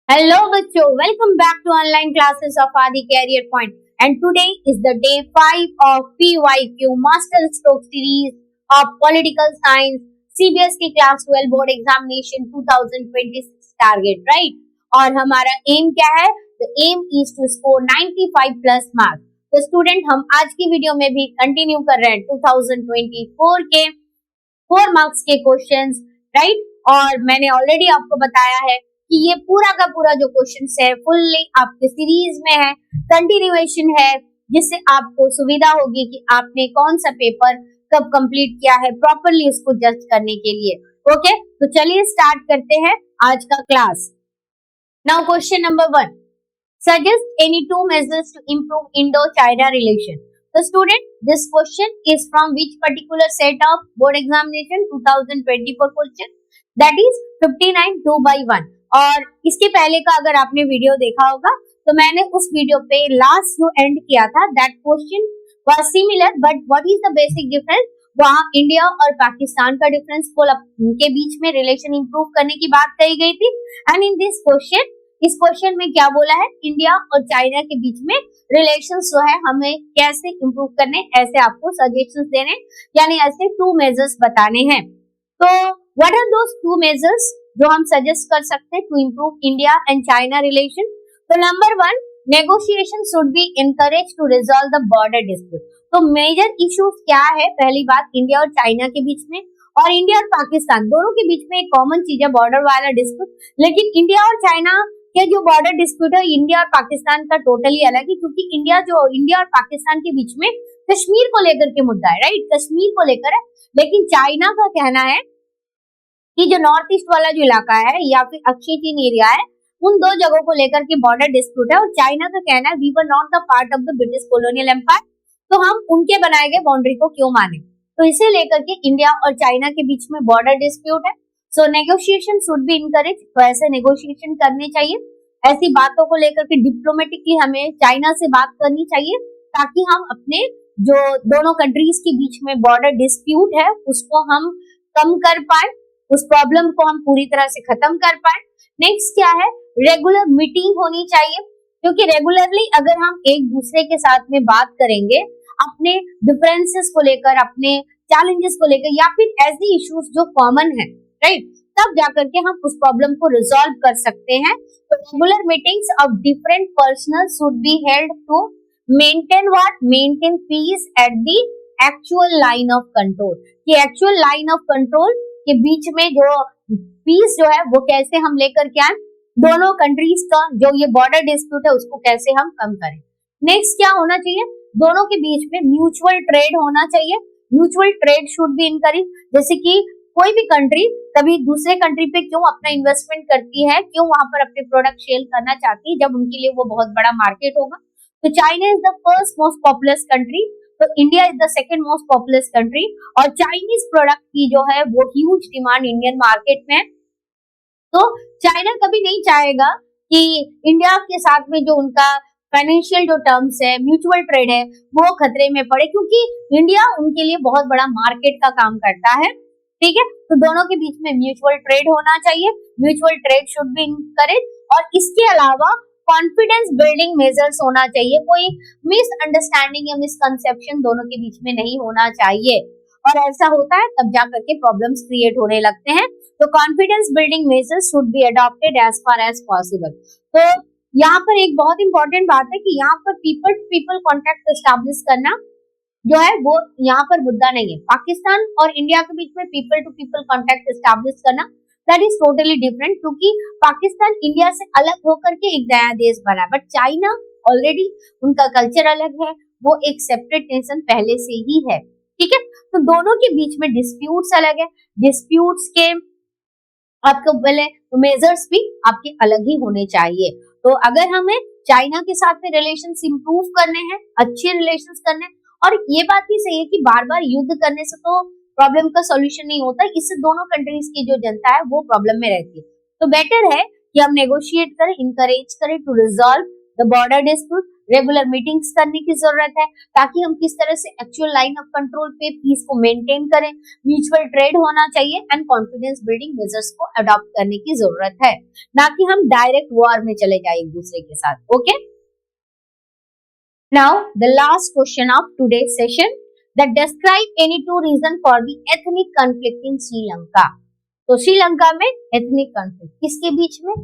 Hello बच्चों, welcome back to online classes of Adi Career Point. And today is the day 5 of PYQ Master Stroke Series of Political Science CBSE Class 12 Board Examination 2026 target, right? और हमारा M क्या है? The aim is to score 95 plus marks. तो student हम आज की video में भी कंटिन्यू कर रहे हैं 2024 के 4 मार्क्स के क्वेश्चंस, राइट? और मैंने ऑलरेडी आपको बताया है कि ये पूरा का पूरा जो क्वेश्चन है फुल्ली आपके सीरीज में है, कंटिन्यूएशन है, जिससे आपको सुविधा होगी कि आपने कौन सा पेपर कब कंप्लीट किया है प्रॉपरली उसको जज करने के लिए। ओके, तो चलिए स्टार्ट करते हैं आज का class. Now question number 1, suggest any 2 measures to improve Indo China relation. तो student, this question is from which particular set of board examination 2024 question, that is 59 2/1। और इसके पहले का अगर आपने वीडियो देखा होगा तो मैंने उस वीडियो पे लास्ट जो एंड किया था that question was similar, but what is the basic difference, वहां इंडिया और पाकिस्तान का डिफरेंस को उनके बीच में रिलेशन इंप्रूव करने की बात कही गई थी। एंड इन दिस क्वेश्चन, इस क्वेश्चन में क्या बोला है, इंडिया और चाइना के बीच में रिलेशंस जो है हमें कैसे इंप्रूव करने, ऐसे आपको सजेशंस देने, यानी ऐसे 2 मेजर्स बताने हैं। तो व्हाट आर दोस 2 मेजर्स जो हम सजेस्ट कर सकते हैं to improve India and China relation? तो number 1, negotiation should be encourage to resolve the border dispute. तो मेजर इश्यूज क्या है? पहली बात, इंडिया और चाइना के बीच में और इंडिया और पाकिस्तान दोनों के बीच में एक कॉमन चीज है, बॉर्डर वाला डिस्प्यूट। लेकिन इंडिया और चाइना के जो बॉर्डर डिस्प्यूट है इंडिया और पाकिस्तान का टोटली अलग है, क्योंकि इंडिया और पाकिस्तान के बीच में कश्मीर को लेकर के मुद्दा है, राइट? कश्मीर को लेकर है। लेकिन चाइना का कहना है कि जो नॉर्थ ईस्ट वाला जो इलाका है या फिर अक्षय चीन एरिया है, उन दो जगहों को लेकर के बॉर्डर डिस्प्यूट है। और चाइना का कहना है we were not the part of the British colonial empire, तो हम उनके बनाए गए बाउंड्री को क्यों माने। तो इसे लेकर के इंडिया और चाइना के बीच में बॉर्डर डिस्प्यूट है। सो नेगोशिएशन शुड बी इनकरेज, तो ऐसे नेगोशिएशन करने चाहिए। ऐसी बातों को लेकर के डिप्लोमेटिकली हमें चाइना से बात करनी चाहिए, ताकि हम अपने जो दोनों कंट्रीज के बीच में बॉर्डर डिस्प्यूट है उसको हम कम कर पाए, उस प्रॉब्लम को हम पूरी तरह से खत्म कर पाए। नेक्स्ट क्या है, रेगुलर मीटिंग होनी चाहिए, क्योंकि रेगुलरली अगर हम एक दूसरे के साथ में बात करेंगे अपने डिफरेंसेस को लेकर, अपने चैलेंजेस को लेकर, या फिर ऐसे इश्यूज जो कॉमन है, राइट, तब जाकर के हम उस प्रॉब्लम को रिजॉल्व कर सकते हैं। तो regular meetings of different personal should be held to maintain what, maintain peace at the actual line of control. कि एक्चुअल लाइन ऑफ कंट्रोल के बीच में जो पीस जो है वो कैसे हम लेकर के आए, दोनों कंट्रीज का जो ये बॉर्डर डिस्प्यूट है उसको कैसे हम कम करें। नेक्स्ट क्या होना चाहिए, दोनों के बीच में म्यूचुअल ट्रेड होना चाहिए। Mutual trade should be encourage, जैसे कि कोई भी कंट्री कभी दूसरे कंट्री पे क्यों अपना इन्वेस्टमेंट करती है, क्यों वहां पर अपने प्रोडक्ट सेल करना चाहती है, जब उनके लिए वो बहुत बड़ा मार्केट होगा। तो China is the first most populous country, तो India is the second most populous country, और चाइनीज प्रोडक्ट की जो है वो ह्यूज डिमांड इंडियन मार्केट में है। तो चाइना कभी नहीं चाहेगा कि इंडिया के साथ में जो उनका फाइनेंशियल जो टर्म्स है, म्यूचुअल ट्रेड है, वो खतरे में पड़े, क्योंकि इंडिया उनके लिए बहुत बड़ा मार्केट का काम करता है। ठीक है, तो दोनों के बीच में म्यूचुअल ट्रेड होना चाहिए, mutual trade should be encourage. और इसके अलावा कॉन्फिडेंस बिल्डिंग मेजर्स होना चाहिए, कोई मिसअंडरस्टैंडिंग या मिसकंसेप्शन दोनों के बीच में नहीं होना चाहिए, और ऐसा होता है तब जाकर के प्रॉब्लम्स क्रिएट होने लगते हैं। तो confidence building measures should be adopted as far as possible. तो यहाँ पर एक बहुत इंपॉर्टेंट बात है कि यहाँ पर people to people contact establish करना जो है वो यहाँ पर मुद्दा नहीं है। पाकिस्तान और इंडिया के बीच में people to people contact establish करना दैट इज टोटली डिफरेंट, क्योंकि पाकिस्तान इंडिया से अलग होकर के एक नया देश बना, बट चाइना ऑलरेडी उनका कल्चर अलग है, वो एक सेपरेट नेशन पहले से ही है। ठीक है, तो दोनों के बीच में डिस्प्यूट्स अलग है, डिस्प्यूट्स के आपको बोले तो मेजर्स भी आपके अलग ही होने चाहिए। तो अगर हमें चाइना के साथ में रिलेशंस इंप्रूव करने हैं, अच्छे रिलेशंस करने हैं, और ये बात भी सही है कि बार बार युद्ध करने से तो प्रॉब्लम का सॉल्यूशन नहीं होता, इससे दोनों कंट्रीज की जो जनता है वो प्रॉब्लम में रहती है। तो बेटर है कि हम नेगोशिएट करें, इनकरेज करें to resolve the border dispute, regular meetings करने की जरूरत है ताकि हम किस तरह से एक्चुअल लाइन ऑफ कंट्रोल पे पीस को मेंटेन करें। म्यूचुअल ट्रेड होना चाहिए एंड कॉन्फिडेंस बिल्डिंग मेजर्स को अडॉप्ट करने की जरूरत है, ना कि हम डायरेक्ट वॉर में चले जाए एक दूसरे के साथ। Okay, now the last question of today session, that describe any two reason for the ethnic conflict in Sri Lanka। तो श्रीलंका में एथनिक कॉन्फ्लिक्ट किसके बीच में?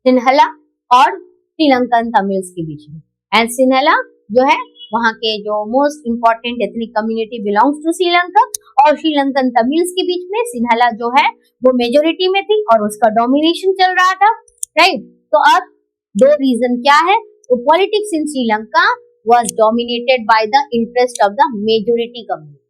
सिन्हला और श्रीलंकन तमिल्स के बीच में। एंड सिन्हला जो है वहां के जो most important ethnic community belongs to Sri Lanka, और श्रीलंकन तमिल्स के बीच में सिन्हला जो है वो मेजोरिटी में थी और उसका डोमिनेशन चल रहा था, राइट। तो अब दो रीजन क्या है? तो politics in Sri Lanka was dominated by the interest of the majority community।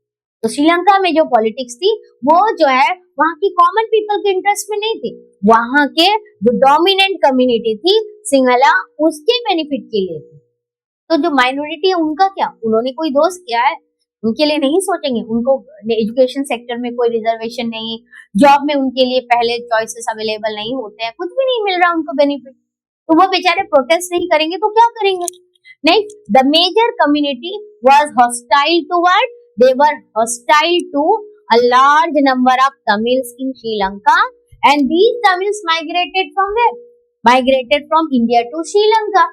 तो श्रीलंका में जो पॉलिटिक्स थी वो जो है वहां की कॉमन पीपल के इंटरेस्ट में नहीं थी, वहां के जो डोमिनेंट कम्युनिटी थी सिंहला उसके बेनिफिट के लिए थी। तो जो माइनॉरिटी है उनका क्या? उन्होंने कोई दोस्त किया है? उनके लिए नहीं सोचेंगे। उनको एजुकेशन सेक्टर में कोई रिजर्वेशन नहीं, जॉब में उनके लिए पहले चॉइसेस अवेलेबल नहीं होते हैं, कुछ भी नहीं मिल रहा उनको बेनिफिट, तो वो बेचारे प्रोटेस्ट नहीं करेंगे तो क्या करेंगे? Next, the major community was hostile toward, they were hostile to a large number of Tamils in Sri Lanka, and these Tamils migrated from where? Migrated from India to Sri Lanka.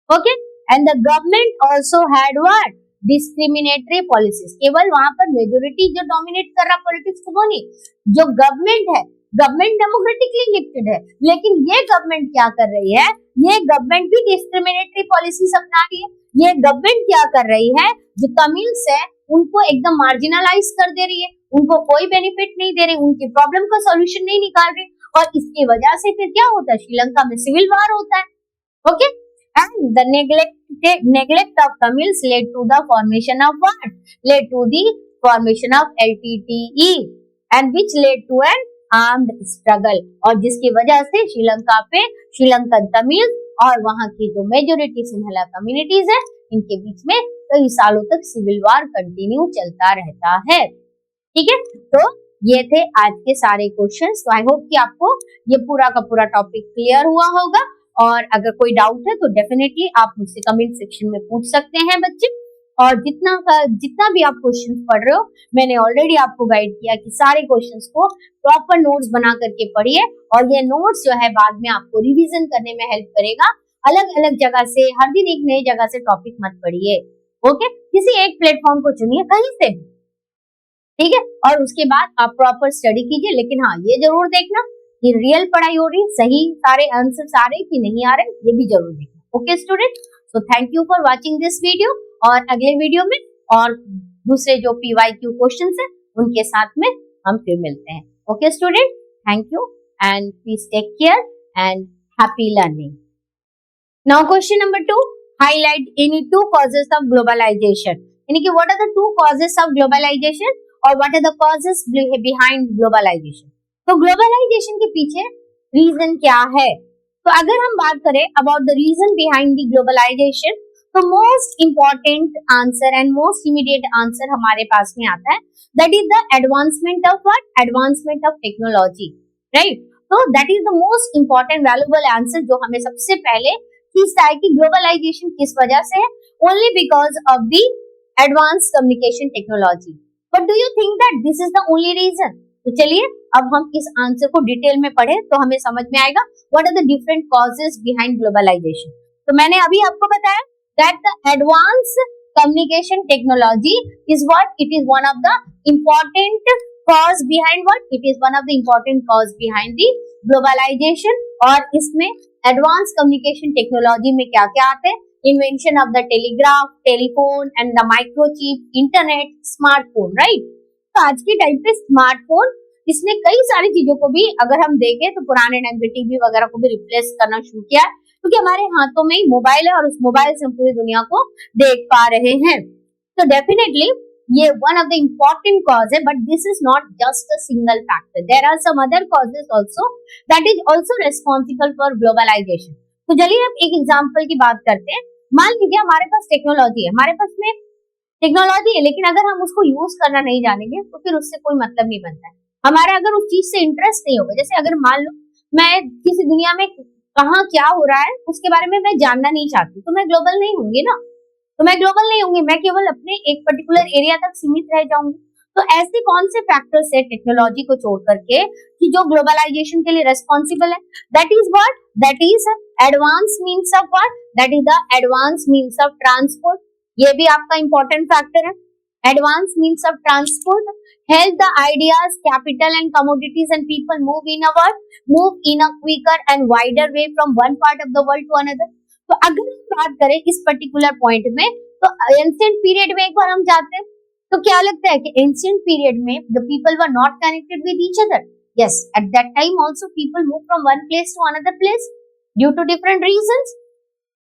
Okay, and the government also had what? Discriminatory policies। केवल वहां पर majority जो dominate कर रहा politics को वो नहीं, जो गवर्नमेंट है, गवर्नमेंट डेमोक्रेटिकली इलेक्टेड है, लेकिन ये गवर्नमेंट क्या कर रही है? ये गवर्नमेंट भी डिस्क्रिमिनेटरी पॉलिसीज अपना रही है। ये गवर्नमेंट क्या कर रही है? जो तमिल्स है उनको एकदम मार्जिनलाइज कर दे रही है, उनको कोई बेनिफिट नहीं दे रही, उनकी प्रॉब्लम का सॉल्यूशन नहीं निकाल रही, और इसकी वजह से फिर क्या होता है? श्रीलंका में सिविल वॉर होता है। Okay, and the neglect of Tamils led to the formation of what? Led to the formation of LTTE, and which led to an armed struggle, और जिसकी वजह से श्रीलंका पे श्रीलंकन तमिल और वहां की जो मेजोरिटी सिन्हला कम्युनिटीज है इनके बीच में कई सालों तक सिविल वॉर कंटिन्यू चलता रहता है। ठीक है, तो ये थे आज के सारे क्वेश्चंस। तो आई होप कि आपको ये पूरा का पूरा टॉपिक क्लियर हुआ होगा, और अगर कोई डाउट है तो डेफिनेटली आप मुझसे कमेंट सेक्शन में पूछ सकते हैं बच्चे। और जितना भी आप क्वेश्चंस पढ़ रहे हो, मैंने ऑलरेडी आपको गाइड किया कि सारे क्वेश्चंस को प्रॉपर नोट्स बना करके पढ़िए, और ये नोट्स जो है बाद में आपको रिवीजन करने में हेल्प करेगा। अलग अलग जगह से हर दिन एक नई जगह से टॉपिक मत पढ़िए। ओके, किसी एक प्लेटफॉर्म को चुनिए कहीं से भी, ठीक है, और उसके बाद आप प्रॉपर स्टडी कीजिए। लेकिन हाँ, ये जरूर देखना कि रियल पढ़ाई हो रही, सही सारे आंसर आ रहे कि नहीं आ रहे, ये भी जरूर देखना। Okay student, so thank you for watching this video, और अगले वीडियो में और दूसरे जो PYQ क्वेश्चंस है उनके साथ में हम फिर मिलते हैं। Okay student, thank you and please take care and happy learning. Now question number 2, highlight any two causes of globalisation, यानी कि what are the two causes of globalisation और what are the causes behind globalisation. तो globalisation के पीछे reason क्या है? तो अगर हम बात करें about the reason behind the globalisation, तो most important answer and most immediate answer हमारे पास में आता है, that is the advancement of what? Advancement of technology, right. तो that is the most important valuable answer जो हमें सबसे पहले खींचता है कि ग्लोबलाइजेशन किस वजह से है, only because of the advance communication technology. But do you think that this is the only reason? तो चलिए अब हम इस आंसर को डिटेल में पढ़े तो हमें समझ में आएगा what are the different causes behind globalisation. तो मैंने अभी आपको बताया that the advanced communication technology is what? It is one of the important cause behind what? It is one of the important cause behind the globalization। और इसमें advanced communication technology में क्या क्या आते हैं? Invention of the telegraph, telephone and the microchip, internet, smartphone, right? तो आज के टाइम पे स्मार्टफोन इसने कई सारी चीजों को भी अगर हम देखें तो पुराने टाइम पे टीवी वगैरह को भी रिप्लेस करना शुरू किया है, क्योंकि हमारे हाथों में ही मोबाइल है और उस मोबाइल से हम पूरी दुनिया को देख पा रहे हैं। तो डेफिनेटली ये one of the important cause है, but this is not just a single factor, there are some other causes also that is also responsible for globalisation. तो चलिए अब एक एग्जांपल की बात करते हैं। मान लीजिए हमारे पास टेक्नोलॉजी है, हमारे पास में टेक्नोलॉजी है, लेकिन अगर हम उसको यूज करना नहीं जानेंगे तो फिर उससे कोई मतलब नहीं बनता है। हमारा अगर उस चीज से इंटरेस्ट नहीं होगा, जैसे अगर मान लो मैं किसी दुनिया में कहाँ क्या हो रहा है उसके बारे में मैं जानना नहीं चाहती, तो मैं ग्लोबल नहीं होंगी ना। तो मैं ग्लोबल नहीं होंगी, मैं केवल अपने एक पर्टिकुलर एरिया तक सीमित रह जाऊंगी। तो ऐसे कौन से फैक्टर्स है टेक्नोलॉजी को छोड़ करके कि जो ग्लोबलाइजेशन के लिए रेस्पॉन्सिबल है? That is what? That is advance means of what? That is the advance means of transport. ये भी आपका इंपॉर्टेंट फैक्टर है। Advance means of transport help the ideas, capital and commodities and people move in a quicker and wider way from one part of the world to another. तो अगर हम बात करें इस पर्टिकुलर पॉइंट में, तो ancient period में एक बार हम जाते हैं, तो क्या लगता है कि एंशिएंट पीरियड में the people were not connected with each other? Yes, at that time also people move from one place to another place due to different reasons,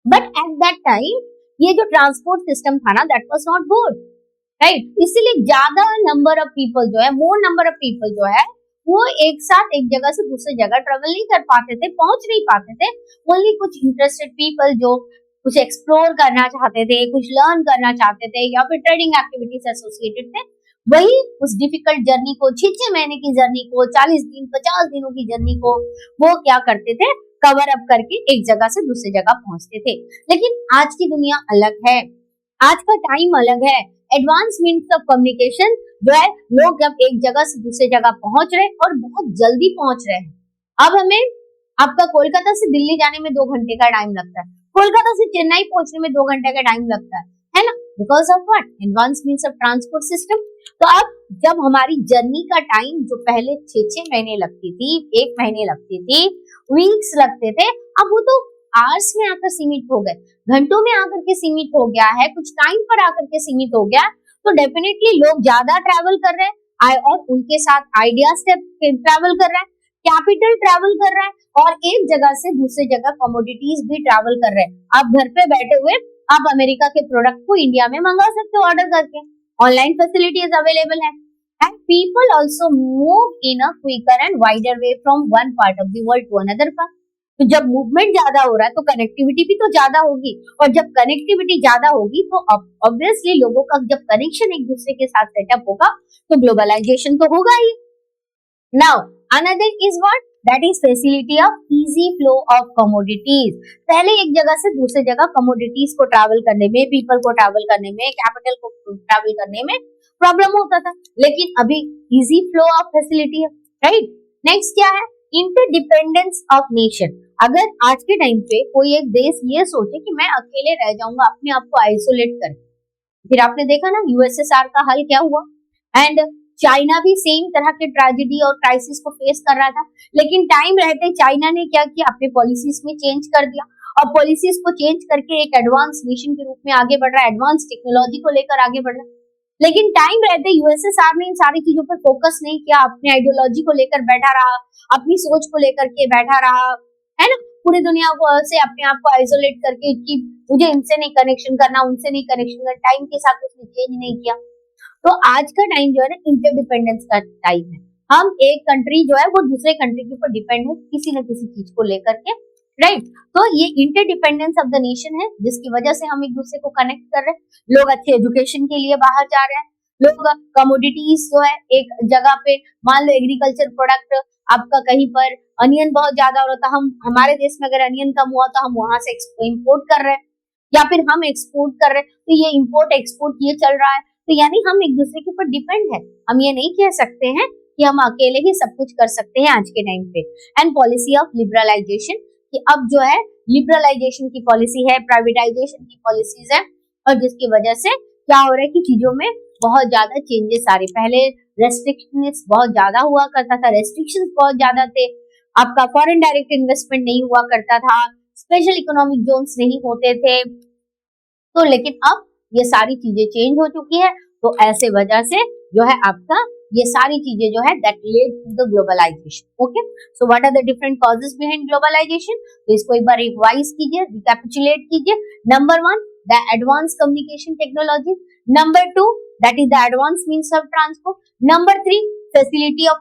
but at that time ये जो transport system था ना, that was not good, right? इसीलिए ज्यादा number of people जो है, मोर number of people जो है, वो एक साथ एक जगह से दूसरी जगह ट्रेवल नहीं कर पाते थे, पहुंच नहीं पाते थे। ओनली कुछ इंटरेस्टेड पीपल जो कुछ एक्सप्लोर करना चाहते थे, कुछ लर्न करना चाहते थे, या फिर ट्रेडिंग एक्टिविटीज एसोसिएटेड थे, वही उस डिफिकल्ट जर्नी को, 6 महीने की जर्नी को, 40 दिन 50 दिनों की जर्नी को वो क्या करते थे, कवर अप करके एक जगह से दूसरी जगह पहुंचते थे। लेकिन आज की दुनिया अलग है, आज का टाइम अलग है। एडवांस मीन्स ऑफ कम्युनिकेशन जो है, लोग जब एक जगह से दूसरी जगह पहुंच रहे और बहुत जल्दी पहुंच रहे हैं। अब हमें आपका कोलकाता से दिल्ली जाने में 2 घंटे का टाइम लगता है, कोलकाता से चेन्नई पहुंचने में 2 घंटे का टाइम लगता है ना? Because of what? Advance means of transport system. तो अब जब हमारी जर्नी का टाइम जो पहले 6 महीने लगती थी, 1 महीने लगती थी, वीक्स लगते थे, अब वो तो आवर्स में आकर सीमित हो गए, घंटों में आकर के सीमित हो गया है, कुछ टाइम पर आकर के सीमित हो गया। तो डेफिनेटली लोग ज्यादा ट्रैवल कर रहे हैं और उनके साथ आइडियाज ट्रैवल कर रहे हैं, कैपिटल ट्रैवल कर रहा है, और एक जगह से दूसरी जगह कमोडिटीज भी ट्रैवल कर रहे हैं। आप घर पे बैठे हुए आप अमेरिका के प्रोडक्ट को इंडिया में मंगा सकते हो ऑर्डर करके, ऑनलाइन फैसिलिटीज अवेलेबल है। And people also move in a quicker and wider way from one part of the world to another part. तो जब मूवमेंट ज्यादा हो रहा है तो कनेक्टिविटी भी तो ज्यादा होगी, और जब कनेक्टिविटी ज्यादा होगी तो ऑब्वियसली लोगों का जब कनेक्शन एक दूसरे के साथ सेटअप होगा तो ग्लोबलाइजेशन तो होगा ही। Now another is what? That is facility of easy flow of commodities. पहले एक जगह से दूसरी जगह कमोडिटीज को ट्रैवल करने में, पीपल को ट्रैवल करने में, कैपिटल को ट्रैवल करने में प्रॉब्लम होता था, लेकिन अभी इजी फ्लो ऑफ फैसिलिटी है, राइट? नेक्स्ट क्या है? Interdependence of nation. अगर आज के टाइम पे कोई एक देश ये सोचे कि मैं अकेले रह जाऊंगा, अपने आप को आइसोलेट कर, फिर आपने देखा ना यूएसएसआर का हल क्या हुआ। एंड चाइना भी सेम तरह के ट्रेजेडी और क्राइसिस को फेस कर रहा था, लेकिन टाइम रहते चाइना ने क्या किया, अपने पॉलिसीज में चेंज कर दिया, और पॉलिसीज को चेंज करके एक एडवांस नेशन के रूप में आगे बढ़ रहा है, एडवांस टेक्नोलॉजी को लेकर आगे बढ़ रहा है। लेकिन टाइम रहते यूएसएसआर ने इन सारी चीजों पर फोकस नहीं किया, अपनी आइडियोलॉजी को लेकर बैठा रहा, अपनी सोच को लेकर के बैठा रहा, है ना? पूरी दुनिया को से अपने आप को आइसोलेट करके कि मुझे इनसे नहीं कनेक्शन करना, उनसे नहीं कनेक्शन करना, टाइम के साथ उसने चेंज नहीं किया। तो आज का टाइम जो है ना, इंटरडिपेंडेंस का टाइम है। हम एक कंट्री जो है वो दूसरे कंट्री के ऊपर डिपेंड है किसी न किसी चीज को लेकर के, राइट? तो ये इंटरडिपेंडेंस ऑफ द नेशन है, जिसकी वजह से हम एक दूसरे को कनेक्ट कर रहे हैं। लोग अच्छे एजुकेशन के लिए बाहर जा रहे हैं, लोग कमोडिटीज जो है एक जगह पे, मान लो एग्रीकल्चर प्रोडक्ट आपका कहीं पर अनियन बहुत ज्यादा हो रहा था, हम हमारे देश में अगर अनियन कम हुआ तो हम वहां से इम्पोर्ट कर रहे हैं, या फिर हम एक्सपोर्ट कर रहे हैं, तो ये इम्पोर्ट एक्सपोर्ट ये चल रहा है। तो यानी हम एक दूसरे के ऊपर डिपेंड है, हम ये नहीं कह सकते हैं कि हम अकेले ही सब कुछ कर सकते हैं आज के टाइम पे। एंड पॉलिसी ऑफ लिबरलाइजेशन, कि अब जो है लिबरलाइजेशन की पॉलिसी है, प्राइवेटाइजेशन की पॉलिसीज है, और जिसकी वजह से क्या हो रहा है कि चीजों में बहुत ज्यादा चेंजेस आ रहे। पहले रेस्ट्रिक्शंस बहुत ज्यादा हुआ करता था, रेस्ट्रिक्शंस बहुत ज्यादा थे, आपका फॉरेन डायरेक्ट इन्वेस्टमेंट नहीं हुआ करता था, स्पेशल इकोनॉमिक जोन्स नहीं होते थे। तो लेकिन अब ये सारी चीजें चेंज हो चुकी है, तो ऐसे वजह से जो है आपका ये सारी चीजें जो है that led to the globalization. Okay, so what are the different causes behind globalisation? तो इसको एक बार रिवाइज कीजिए, रिकैपिचुलेट कीजिए। Number 1, the advance communication technology. Number 2, that is the advanced means of transport. Number 3, facility of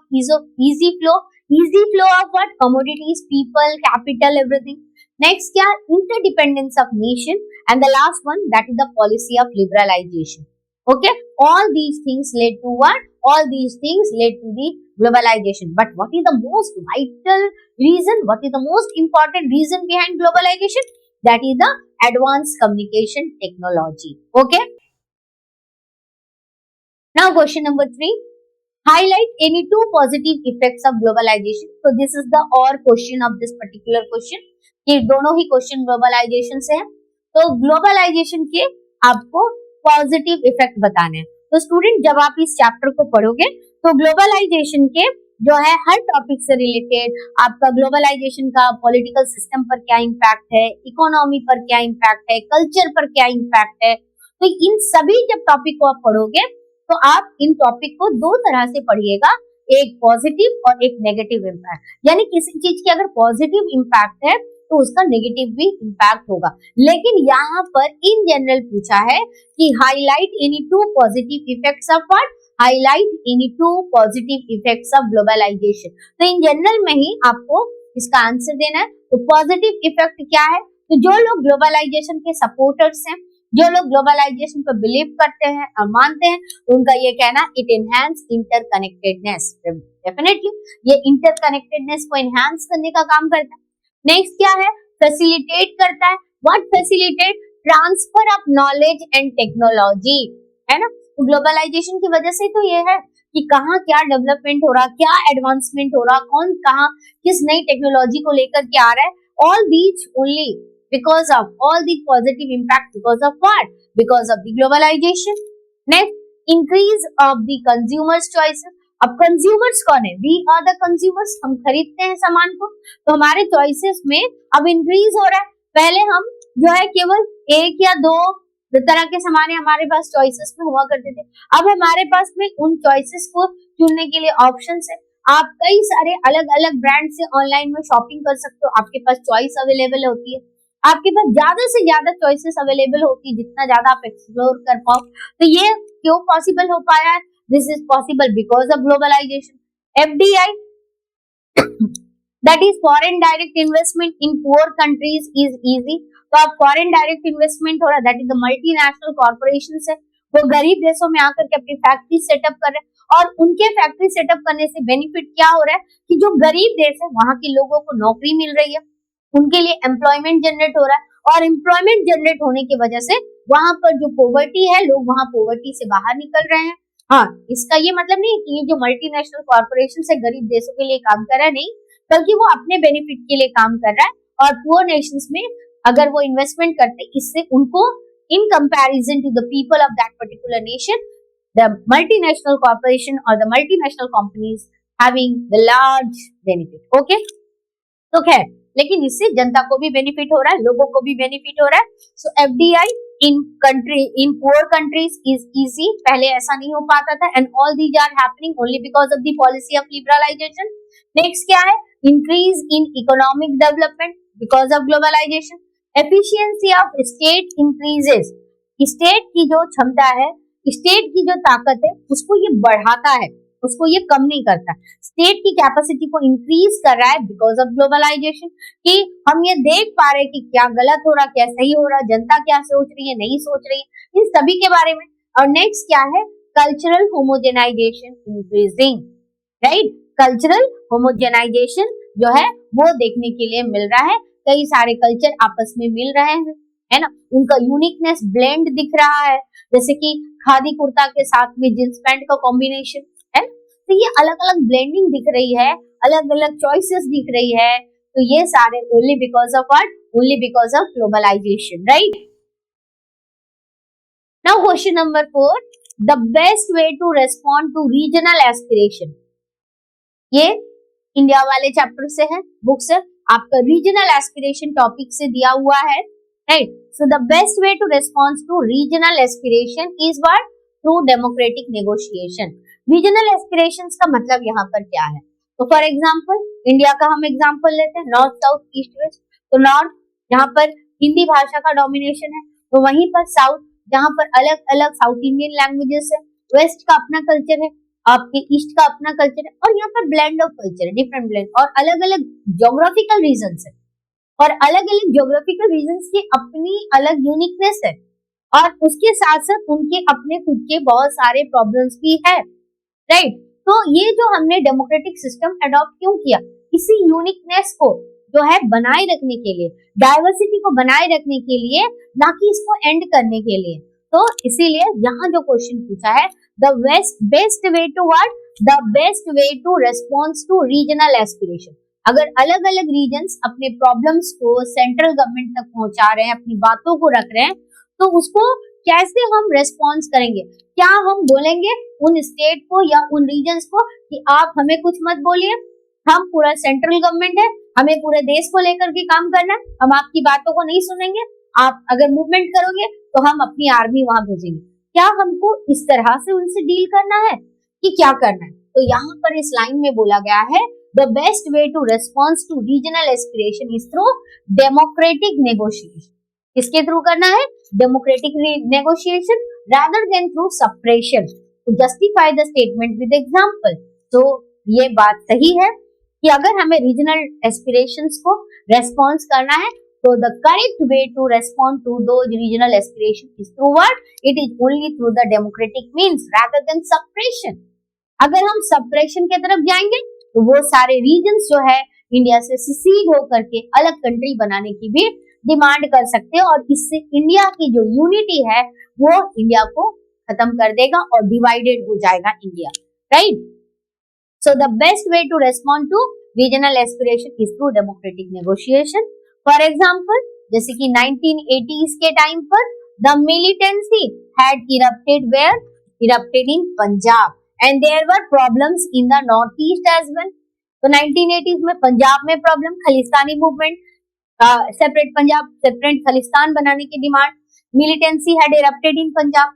easy flow of what? Commodities, people, capital, everything. Next क्या? Interdependence of nation. And the last one, that is the policy of liberalization. Okay, all these things led to what? All these things led to the globalization. But what is the most vital reason? What is the most important reason behind globalization? That is the advanced communication technology. Okay. Now question number 3. Highlight any two positive effects of globalization. So this is the or question of this particular question. कि दोनों ही question globalisation से है. तो globalisation के आपको positive effect बताने हैं. तो स्टूडेंट जब आप इस चैप्टर को पढ़ोगे तो ग्लोबलाइजेशन के जो है हर टॉपिक से रिलेटेड आपका ग्लोबलाइजेशन का पॉलिटिकल सिस्टम पर क्या इम्पैक्ट है, इकोनॉमी पर क्या इम्पैक्ट है, कल्चर पर क्या इम्पैक्ट है, तो इन सभी जब टॉपिक को आप पढ़ोगे तो आप इन टॉपिक को दो तरह से पढ़िएगा, एक पॉजिटिव और एक नेगेटिव इम्पैक्ट. यानी किसी चीज की अगर पॉजिटिव इम्पैक्ट है तो उसका नेगेटिव भी इम्पैक्ट होगा. लेकिन यहाँ पर इन जनरल पूछा है कि highlight any two positive effects of what, highlight any two positive effects of globalization. तो इन जनरल में ही आपको इसका आंसर देना है. तो पॉजिटिव इफेक्ट क्या है? तो जो लोग ग्लोबलाइजेशन के सपोर्टर्स हैं, जो लोग ग्लोबलाइजेशन पर बिलीव करते हैं और मानते हैं, उनका ये कहना इट एनहांस इंटरकनेक्टेडनेस. डेफिनेटली ये इंटरकनेक्टेडनेस को एनहांस करने का काम करता है. नेक्स्ट क्या है? फैसिलिटेट करता है. What facilitate? Transfer of knowledge and technology, है ना. तो ग्लोबलाइजेशन की वजह से तो ये है कि कहाँ क्या डेवलपमेंट हो रहा, क्या एडवांसमेंट हो रहा, कौन कहाँ किस नई टेक्नोलॉजी को लेकर के आ रहा है. All these only because of all the positive impact, because of what? Because of the globalization. Next, increase of the consumers choices. अब consumers कौन है? We are the consumers. हम खरीदते हैं सामान को, तो हमारे choices में अब increase हो रहा है. पहले हम जो है केवल एक या दो तरह के सामान हमारे पास choices में हुआ करते थे. अब हमारे पास में उन choices को चुनने के लिए options है. आप कई सारे अलग अलग ब्रांड से ऑनलाइन में शॉपिंग कर सकते हो. आपके पास चॉइस अवेलेबल होती है, आपके पास ज्यादा से ज्यादा चॉइसेस अवेलेबल होती है, जितना ज्यादा आप एक्सप्लोर कर पाओ. तो ये क्यों पॉसिबल हो पाया है? This is possible because of globalization. FDI that is foreign direct investment in poor countries is easy. तो अब फॉरेन डायरेक्ट इन्वेस्टमेंट हो रहा है, that is the multinational corporation है, वो गरीब देशों में आकर के अपनी फैक्ट्री सेटअप कर रहे हैं. और उनके फैक्ट्री सेटअप करने से बेनिफिट क्या हो रहा है कि जो गरीब देश है वहां के लोगों को नौकरी मिल रही है, उनके लिए एम्प्लॉयमेंट जनरेट हो रहा है. और एम्प्लॉयमेंट जनरेट होने की वजह से वहां पर जो पॉवर्टी है, लोग वहां पॉवर्टी से बाहर निकल रहे हैं. हाँ, इसका ये मतलब नहीं कि ये जो मल्टीनेशनल कॉर्पोरेशन है गरीब देशों के लिए काम कर रहा है, नहीं, बल्कि वो अपने बेनिफिट के लिए काम कर रहा है. और पुअर नेशंस में अगर वो इन्वेस्टमेंट करते, इससे उनको in comparison to the people of that particular nation, the multinational corporation और the multinational companies having the large benefit. Okay, तो खैर, लेकिन इससे जनता को भी बेनिफिट हो रहा है, लोगों को भी बेनिफिट हो रहा है. So FDI in poor countries is easy. पहले ऐसा नहीं हो पाता था. And all these are happening only because of the policy of liberalisation. Next क्या है? Increase in economic development because of globalisation. Efficiency of state increases. State की जो क्षमता है, स्टेट की जो ताकत है, उसको ये बढ़ाता है, उसको ये कम नहीं करता. स्टेट की कैपेसिटी को इंक्रीज कर रहा है बिकॉज ऑफ ग्लोबलाइजेशन. कि हम ये देख पा रहे हैं कि क्या गलत हो रहा, क्या सही हो रहा, जनता क्या सोच रही है, नहीं सोच रही है, इन सभी के बारे में. और नेक्स्ट क्या है? Cultural homogenization increasing. Right, cultural homogenization जो है वो देखने के लिए मिल रहा है. कई सारे कल्चर आपस में मिल रहे हैं, है ना. उनका यूनिकनेस ब्लेंड दिख रहा है, जैसे कि खादी कुर्ता के साथ में जींस पैंट का कॉम्बिनेशन है. तो ये अलग अलग ब्लेंडिंग दिख रही है, अलग अलग चॉइसेस दिख रही है. तो ये सारे only because of what? Only because of globalization. Right. Now question number 4. The best way to respond to regional aspiration. ये इंडिया वाले चैप्टर से है, बुक से. आपका रीजनल एस्पिरेशन टॉपिक से दिया हुआ है. Right. So the best way to respond to regional aspiration is what? Through democratic negotiation. Regional aspirations का मतलब यहाँ पर क्या है? तो फॉर एग्जांपल इंडिया का हम एग्जांपल लेते हैं, नॉर्थ साउथ ईस्ट वेस्ट. तो नॉर्थ यहाँ पर हिंदी भाषा का डोमिनेशन है, तो वहीं पर साउथ जहाँ पर अलग अलग साउथ इंडियन लैंग्वेजेस है, वेस्ट का अपना कल्चर है, आपके ईस्ट का अपना कल्चर है, और यहाँ पर ब्लेंड ऑफ कल्चर है, डिफरेंट ब्लेंड, और अलग अलग ज्योग्राफिकल रीजन है, और अलग अलग ज्योग्राफिकल रीजन की अपनी अलग यूनिकनेस है. और उसके साथ साथ उनके अपने खुद के बहुत सारे प्रॉब्लम्स भी है, राइट। तो ये जो हमने डेमोक्रेटिक सिस्टम अडॉप्ट क्यों किया, इसी यूनिकनेस को जो है बनाए रखने के लिए, डाइवर्सिटी को बनाए रखने के लिए, ना कि इसको एंड करने के लिए। तो इसीलिए यहाँ जो क्वेश्चन पूछा है, the best way to what, the best way to response to regional aspiration. अगर अलग अलग रीजन्स अपने प्रॉब्लम्स को सेंट्रल गवर्नमेंट तक पहुंचा रहे हैं, अपनी बातों को रख रहे हैं, तो उसको कैसे हम रेस्पॉन्स करेंगे? क्या हम बोलेंगे उन स्टेट को या उन रीजन्स को कि आप हमें कुछ मत बोलिए, हम पूरा सेंट्रल गवर्नमेंट है, हमें पूरे देश को लेकर के काम करना है, हम आपकी बातों को नहीं सुनेंगे, आप अगर मूवमेंट करोगे तो हम अपनी आर्मी वहां भेजेंगे? क्या हमको इस तरह से उनसे डील करना है कि क्या करना है? तो यहाँ पर इस लाइन में बोला गया है, the best way to response to regional aspiration is through democratic negotiation. किसके थ्रू करना है? Democratic negotiation rather than through suppression to justify the statement with example। तो ये बात सही है कि अगर हमें रीजनल एस्पिरेशंस को रेस्पॉन्स करना है तो the correct way to respond to those regional aspirations is through what? It is only through the democratic means rather than suppression। अगर हम suppression के तरफ जाएंगे तो वो सारे रीजन्स जो है इंडिया से सिसीड होकर के अलग कंट्री बनाने की भी डिमांड कर सकते हैं, और इससे इंडिया की जो यूनिटी है वो इंडिया को खत्म कर देगा और डिवाइडेड हो जाएगा India, right. So the best way to respond to regional aspiration is through democratic negotiation. For example, जैसे कि 1980s के टाइम पर the militancy had erupted in Punjab and there were problems in the north east as well. तो 1980s में पंजाब में problem, Khalistani movement, separate Punjab, separate Khalistan बनाने की demand, militancy had erupted in Punjab.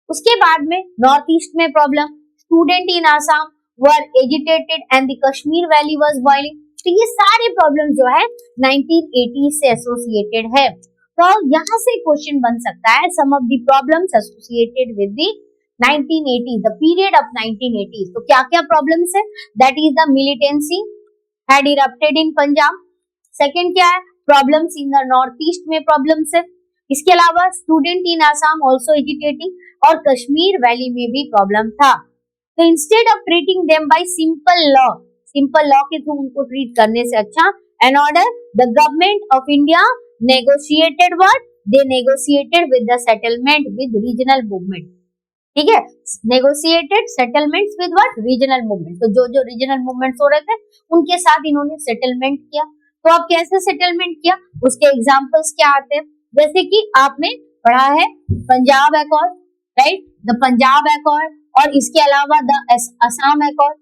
उसके बाद में नॉर्थ ईस्ट में problem, student in Assam were agitated and the Kashmir valley was boiling. तो ये सारे प्रॉब्लम जो है 1980 से एसोसिएटेड है। तो यहाँ से क्वेश्चन बन सकता है, some of the problems associated with the 1980, the period of 1980। तो क्या क्या प्रॉब्लम्स है? That is the militancy had erupted in Punjab. Second क्या है? Problems in the north east में प्रॉब्लम्स है। इसके अलावा student in Assam also agitating, और कश्मीर वैली में भी प्रॉब्लम था। तो instead of treating them by simple law के थ्रू उनको ट्रीट करने से अच्छा, N order the government of India negotiated what? They negotiated with the settlement with regional movement. ठीक है, negotiated settlements with what? Regional movement. तो जो जो रीजनल मूवमेंट्स हो रहे थे उनके साथ इन्होंने सेटलमेंट किया। तो अब कैसे सेटलमेंट किया, उसके एग्जांपल्स क्या आते हैं? जैसे कि आपने पढ़ा है Punjab accord, right, the Punjab accord, और इसके अलावा द असम अकॉर्ड।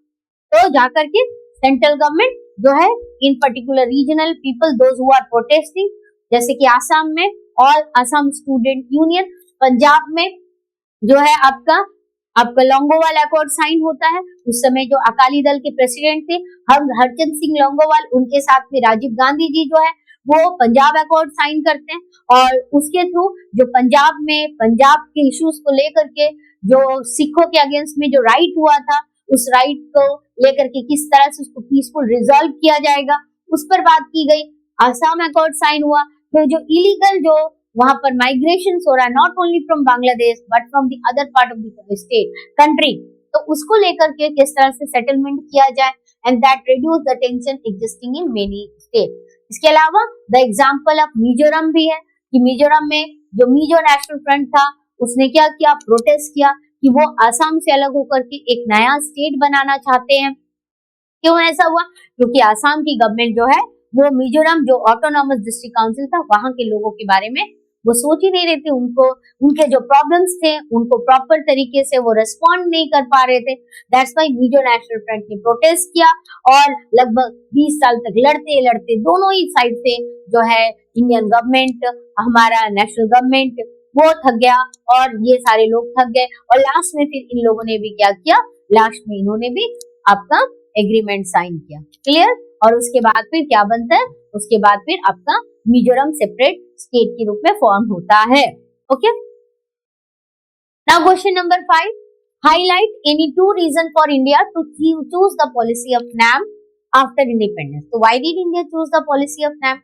तो जाकर के सेंट्रल गवर्नमेंट जो है in particular regional people those who are protesting, जैसे कि आसाम में और असम स्टूडेंट यूनियन, पंजाब में जो है आपका लोंगोवाल अकॉर्ड साइन होता है। उस समय जो अकाली दल के प्रेसिडेंट थे हरचंद सिंह लोंगोवाल, उनके साथ में राजीव गांधी जी जो है वो पंजाब अकॉर्ड साइन करते हैं, और उसके थ्रू जो पंजाब में पंजाब के इश्यूज को लेकर के जो सिखों के अगेंस्ट में जो राइट हुआ था, उस राइट को लेकर के किस तरह से उसको पीसफुल रिजॉल्व किया जाएगा उस पर बात की गई। आसाम अकॉर्ड साइन हुआ। तो जो इलीगल जो वहां पर माइग्रेशन हो रहा है, not only from Bangladesh but from the other part of the state country, तो उसको लेकर के किस तरह से सेटलमेंट किया जाए, and that reduce the tension existing in many state. इसके अलावा द एग्जांपल ऑफ मिजोरम भी है कि मिजोरम में जो मिजो नेशनल फ्रंट था उसने क्या किया, प्रोटेस्ट किया कि वो आसाम से अलग होकर के एक नया स्टेट बनाना चाहते हैं। क्यों ऐसा हुआ? क्योंकि आसाम की गवर्नमेंट जो है वो मिजोरम जो ऑटोनॉमस डिस्ट्रिक्ट काउंसिल था वहां के लोगों के बारे में वो सोच ही नहीं रहे थे, उनको उनके जो प्रॉब्लम्स थे उनको प्रॉपर तरीके से वो रिस्पॉन्ड नहीं कर पा रहे थे। That's why Mizo national front ने प्रोटेस्ट किया, और लगभग 20 साल तक लड़ते लड़ते दोनों ही साइड से जो है इंडियन गवर्नमेंट, हमारा नेशनल गवर्नमेंट वो थक गया और ये सारे लोग थक गए, और लास्ट में फिर इन लोगों ने भी क्या किया, लास्ट में इन्होंने भी आपका एग्रीमेंट साइन किया। क्लियर? और उसके बाद फिर क्या बनता है, उसके बाद फिर आपका मिजोरम सेपरेट स्टेट के रूप में फॉर्म होता है। Okay, now question number 5, highlight any 2 reason for India to choose the policy of NAM after independence. तो why did India choose the policy of NAM?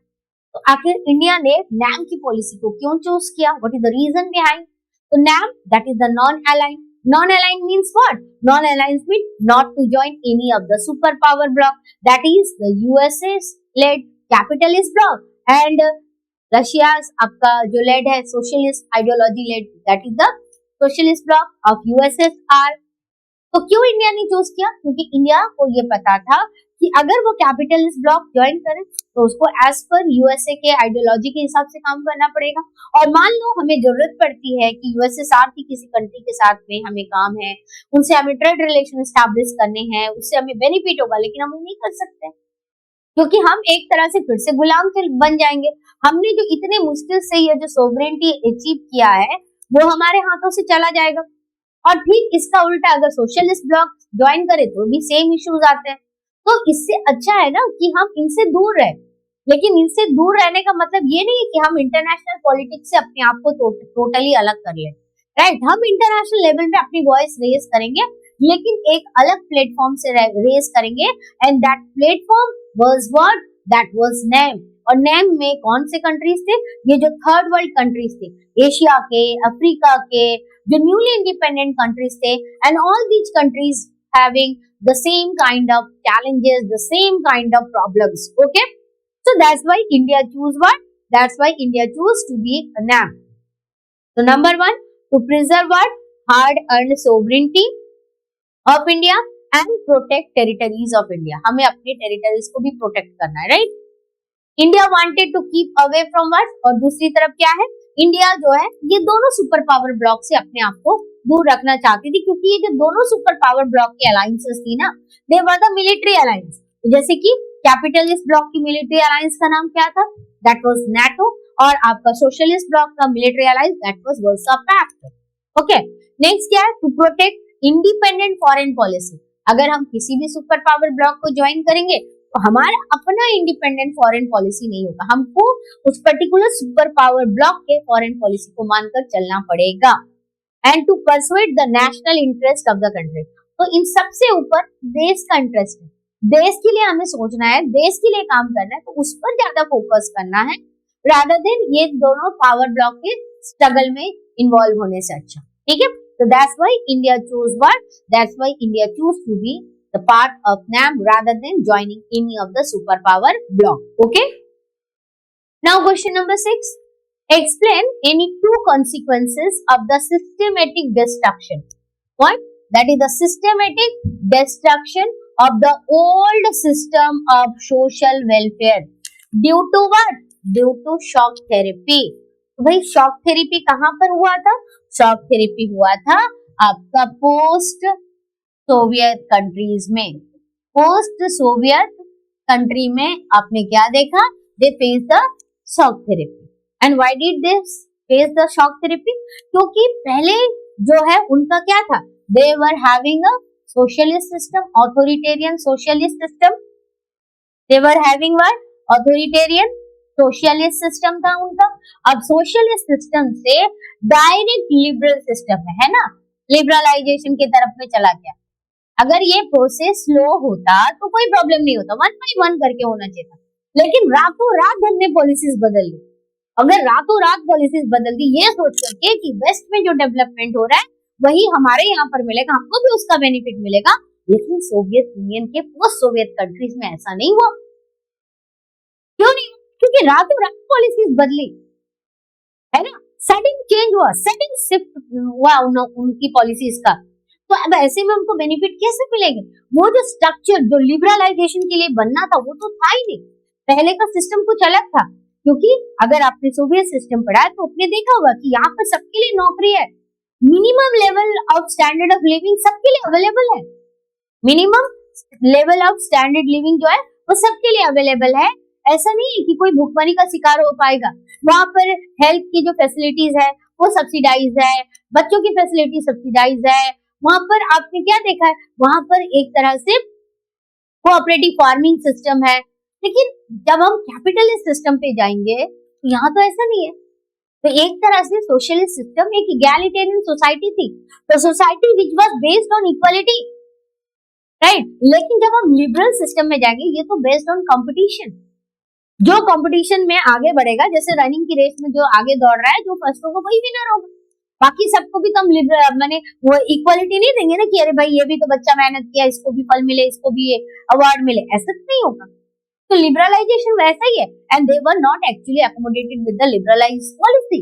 तो आखिर इंडिया ने नैम की पॉलिसी को क्यों चूज किया? What is the reason behind? तो NAM that is the non aligned. Non aligned means what? Non aligned means not to join any of the super power bloc, that is the USA led capitalist bloc and Russia आपका जो led है socialist ideology led, that is the socialist bloc of USSR. तो क्यों India ने choose किया? क्योंकि India को ये पता था कि अगर वो कैपिटलिस्ट ब्लॉक ज्वाइन करे तो उसको एज पर यूएसए के आइडियोलॉजी के हिसाब से काम करना पड़ेगा. और मान लो हमें जरूरत पड़ती है कि यूएसएसआर की किसी कंट्री के साथ में हमें काम है, उनसे हमें ट्रेड रिलेशन एस्टैब्लिश करने हैं, उससे हमें बेनिफिट होगा, लेकिन हम नहीं कर सकते क्योंकि हम एक तरह से फिर से गुलाम बन जाएंगे. हमने जो इतने मुश्किल से ये जो सोवरेनिटी अचीव किया है वो हमारे हाथों से चला जाएगा. और ठीक इसका उल्टा अगर सोशलिस्ट ब्लॉक ज्वाइन करे तो भी सेम इश्यूज आते हैं. तो इससे अच्छा है ना कि हम इनसे दूर रहे. लेकिन इनसे दूर रहने का मतलब ये नहीं है कि हम इंटरनेशनल पॉलिटिक्स से अपने आप को टोटली अलग कर लें. राइट, हम इंटरनेशनल लेवल पे अपनी वॉइस रेज करेंगे, लेकिन एक अलग प्लेटफॉर्म से रेज करेंगे. And that platform was what? That was name. और नेम में कौन से कंट्रीज थे? ये जो थर्ड वर्ल्ड कंट्रीज थे, एशिया के, अफ्रीका के, जो न्यूली इंडिपेंडेंट कंट्रीज थे, and all these countries having the same kind of challenges, the same kind of problems. Okay, so that's why India choose what? That's why India choose to be a NAM. So number one, to preserve what? Hard-earned sovereignty of India and protect territories of India. हमें अपने territories को भी protect करना है, right? India wanted to keep away from what? और दूसरी तरफ क्या है? इंडिया जो है ये दोनों सुपर पावर ब्लॉक से अपने आप को दूर रखना चाहती थी, क्योंकि ये जो दोनों सुपर पावर ब्लॉक की अलायंसेस थी ना, they were the military alliance. जैसे कि कैपिटलिस्ट ब्लॉक की मिलिट्री अलायंस का नाम क्या था? That was NATO. और आपका सोशलिस्ट ब्लॉक का military alliance that was Warsaw pact. Okay, next क्या है? To protect independent foreign policy. अगर हम किसी भी सुपर पावर ब्लॉक को ज्वाइन करेंगे तो हमारा अपना इंडिपेंडेंट फॉरेन पॉलिसी नहीं होगा, हमको उस पर्टिकुलर सुपर पावर ब्लॉक के फॉरेन पॉलिसी को मानकर चलना पड़ेगा. And to pursuit the national interest of the country. तो इन सबसे ऊपर देश का इंटरेस्ट है, देश के लिए हमें सोचना है, देश के लिए काम करना है, तो उस पर ज्यादा फोकस करना है रादर देन ये दोनों पावर ब्लॉक के स्ट्रगल में इन्वॉल्व होने से अच्छा. ठीक है, तो that's why India choose what? That's why India choose to be the part of NAM rather than joining any of the superpower block. Okay. Now question number 6. Explain any two consequences of the systematic destruction. What? That is the systematic destruction of the old system of social welfare. Due to what? Due to shock therapy. तो भाई shock therapy कहाँ पर हुआ था? Shock therapy हुआ था आपका post Soviet countries में. पोस्ट सोवियत कंट्री में आपने क्या देखा? They face the shock therapy. And why did they face the shock therapy? क्योंकि पहले जो है उनका क्या था? They were having a socialist system, authoritarian socialist system. They were having what? Authoritarian socialist system था उनका. अब सोशलिस्ट सिस्टम से डायरेक्ट लिबरल सिस्टम है ना, लिबरलाइजेशन की तरफ में चला गया. अगर ये प्रोसेस स्लो होता तो कोई प्रॉब्लम नहीं होता, 1 by 1 करके होना चाहिए था. लेकिन रातों रात हमने पॉलिसीज बदल दी. अगर रातों रात पॉलिसीज बदल दी ये सोच करके कि वेस्ट में जो डेवलपमेंट हो रहा है वही हमारे यहाँ पर मिलेगा, हमको भी उसका बेनिफिट मिलेगा, लेकिन सोवियत यूनियन के पोस्ट सोवियत कंट्रीज में ऐसा नहीं हुआ. क्यों नहीं? क्योंकि रातों रात पॉलिसीज बदली है ना, सडन चेंज हुआ, सडन शिफ्ट हुआ उनकी पॉलिसीज का. तो अब ऐसे में हमको बेनिफिट कैसे मिलेगा? वो जो स्ट्रक्चर जो लिबरलाइजेशन के लिए बनना था वो तो था ही नहीं. पहले का सिस्टम कुछ अलग था. क्योंकि अगर आपने सोवियत सिस्टम पढ़ा है तो आपने देखा होगा कि यहाँ पर सबके लिए नौकरी है, minimum level of standard of living सबके लिए अवेलेबल है. Minimum level of standard living जो है वो सबके लिए अवेलेबल है. ऐसा नहीं है कि कोई भुखमरी का शिकार हो पाएगा. वहां पर हेल्थ की जो फैसिलिटीज है वो सब्सिडाइज है, बच्चों की फैसिलिटी सब्सिडाइज है. वहां पर आपने क्या देखा है? वहां पर एक तरह से कोऑपरेटिव फार्मिंग सिस्टम है. लेकिन जब हम कैपिटलिस्ट सिस्टम पे जाएंगे तो यहाँ तो ऐसा नहीं है. तो एक तरह से सोशलिस्ट सिस्टम एक इगैलिटेरियन सोसाइटी थी, तो society which was based on equality, right. लेकिन जब हम लिबरल सिस्टम में जाएंगे ये तो बेस्ड ऑन कंपटीशन. जो कंपटीशन में आगे बढ़ेगा, जैसे रनिंग की रेस में जो आगे दौड़ रहा है, जो फर्स्ट होगा वही विनर होगा। बाकी सबको भी तो हम माने वो इक्वालिटी नहीं देंगे ना कि अरे भाई ये भी तो बच्चा मेहनत किया, इसको भी फल मिले, इसको भी अवार्ड मिले, ऐसा तो नहीं होगा। तो लिबरलाइजेशन वैसा ही है, and they were not actually accommodated with the liberalised policy.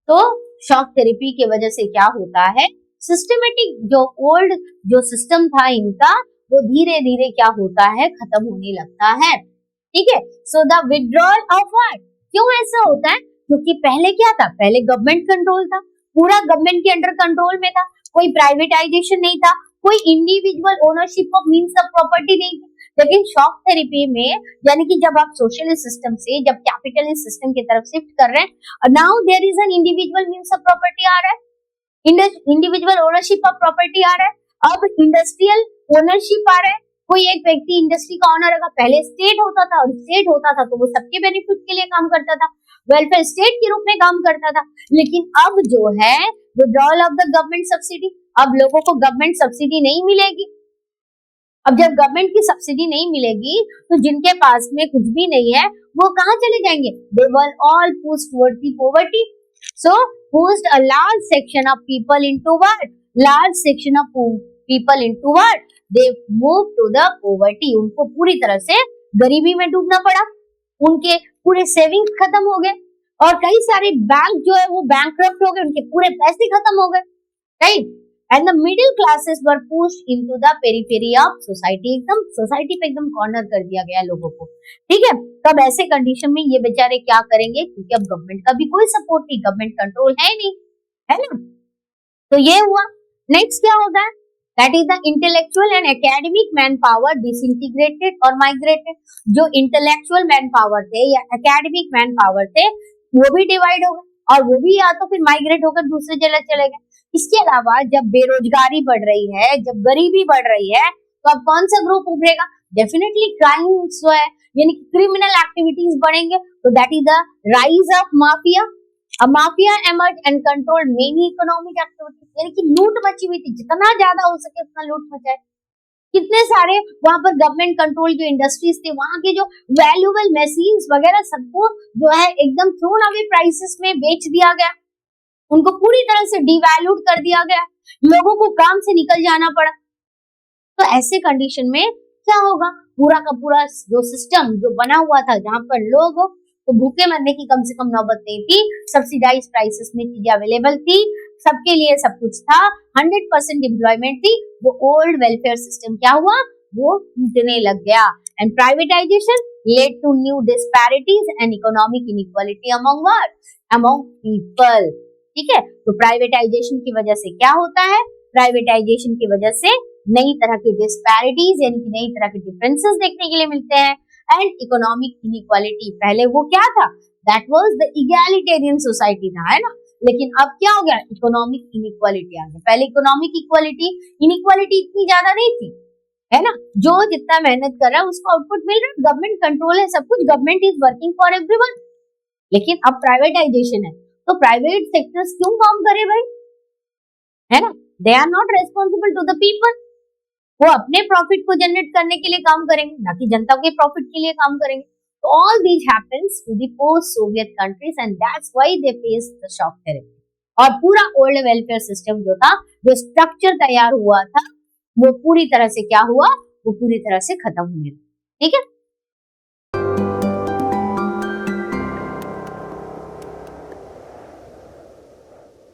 तो शॉक थेरेपी की वजह से क्या होता है, सिस्टमेटिक जो ओल्ड जो सिस्टम था इनका, वो धीरे धीरे क्या होता है, खत्म होने लगता है। ठीक है, so the withdrawal of what, क्यों ऐसा होता है, क्योंकि पहले क्या था, पहले गवर्नमेंट कंट्रोल था, पूरा गवर्नमेंट के अंडर कंट्रोल में था, कोई प्राइवेटाइजेशन नहीं था, कोई individual ownership of means of property नहीं थी। लेकिन शॉक थेरेपी में, यानी कि जब आप सोशलिस्ट सिस्टम से जब कैपिटलिस्ट सिस्टम की तरफ शिफ्ट कर रहे हैं, now there is an individual means of property आ रहा है, इंडिविजुअल ओनरशिप ऑफ प्रॉपर्टी आ रहा है, अब इंडस्ट्रियल ओनरशिप आ रहा है, कोई एक व्यक्ति इंडस्ट्री का ऑनर होगा, पहले स्टेट होता था, और स्टेट होता था तो वो सबके बेनिफिट के लिए काम करता था, वेलफेयर स्टेट के रूप में काम करता था। लेकिन अब जो है withdrawal of the government subsidy, अब लोगों को गवर्नमेंट सब्सिडी नहीं मिलेगी। अब जब गवर्नमेंट की सब्सिडी नहीं मिलेगी तो जिनके पास में कुछ भी नहीं है वो कहाँ चले जाएंगे, they were all pushed towards the poverty. So pushed a large section of people into what, large section of people into what, they move to the poverty. उनको पूरी तरह से गरीबी में डूबना पड़ा, उनके पूरे सेविंग्स खत्म हो गए, और कई सारे बैंक जो है वो बैंकक्रप्ट हो गए, उनके पूरे पैसे खत्म हो गए, right. And the middle classes were pushed into the periphery of society, एकदम सोसाइटी पे एकदम कॉर्नर कर दिया गया लोगों को। ठीक है, तब ऐसे कंडीशन में ये बेचारे क्या करेंगे, क्योंकि अब गवर्नमेंट का भी कोई सपोर्ट नहीं, गवर्नमेंट कंट्रोल है नहीं, है ना। तो ये हुआ। नेक्स्ट क्या होता है, that is the intellectual and academic man power disintegrated और माइग्रेटेड। जो इंटेलेक्चुअल मैन पावर थे या एकेडमिक मैन पावर थे वो भी डिवाइड हो गए, और वो भी या तो फिर माइग्रेट होकर दूसरे जगह चले गए। इसके अलावा जब बेरोजगारी बढ़ रही है, जब गरीबी बढ़ रही है, तो अब कौन सा ग्रुप उभरेगा, डेफिनेटली क्राइम्स जो है यानी क्रिमिनल एक्टिविटीज बढ़ेंगे, तो that is the rise of mafia. A mafia emerged and controlled many economic activities, यानी कि लूट मची हुई थी, जितना ज्यादा हो सके उतना लूट मचाए। कितने सारे वहां पर गवर्नमेंट कंट्रोल जो इंडस्ट्रीज थे, वहां के जो वैल्यूएबल मशीन्स वगैरह सबको जो है एकदम थ्रोन अवे प्राइसेस में बेच दिया गया, उनको पूरी तरह से डिवैल्यूड कर दिया गया, लोगों को काम से निकल जाना पड़ा। तो ऐसे कंडीशन में क्या होगा, पूरा का पूरा जो सिस्टम जो बना हुआ था, जहां पर लोग तो भूखे मरने की कम से कम नौबत नहीं थी, सब्सिडाइज प्राइसेस में चीजें अवेलेबल थी, सबके लिए सब कुछ था, 100% एम्प्लॉयमेंट थी, वो ओल्ड वेलफेयर सिस्टम क्या हुआ, वो टूटने लग गया। And privatization led to new disparities and economic inequality among what, among people. ठीक है, तो प्राइवेटाइजेशन की वजह से क्या होता है, प्राइवेटाइजेशन की वजह से नई तरह की डिस्पैरिटीज यानी कि नई तरह के डिफरेंसेस देखने के लिए मिलते हैं। एंड इकोनॉमिक इनइक्वालिटी, पहले वो क्या था, that was the egalitarian society था, है ना, लेकिन अब क्या हो गया, इकोनॉमिक इनइक्वालिटी आ गया। पहले इकोनॉमिक इक्वालिटी इनइक्वालिटी इतनी ज्यादा नहीं थी, है ना, जो जितना मेहनत कर रहा है उसको आउटपुट मिल रहा है, गवर्नमेंट कंट्रोल है सब कुछ, government is working for everyone. लेकिन अब प्राइवेटाइजेशन है तो प्राइवेट सेक्टर्स क्यों काम करे भाई, है ना, they are not responsible to the people, वो अपने प्रॉफिट को जनरेट करने के लिए काम करेंगे, ना कि जनता के प्रॉफिट के लिए काम करेंगे। तो all these happens to the post Soviet countries and that's why they face the shock therapy. और पूरा ओल्ड वेलफेयर सिस्टम जो था, जो स्ट्रक्चर तैयार हुआ था, वो पूरी तरह से क्या हुआ, वो पूरी तरह से खत्म होने लगा। ठीक है,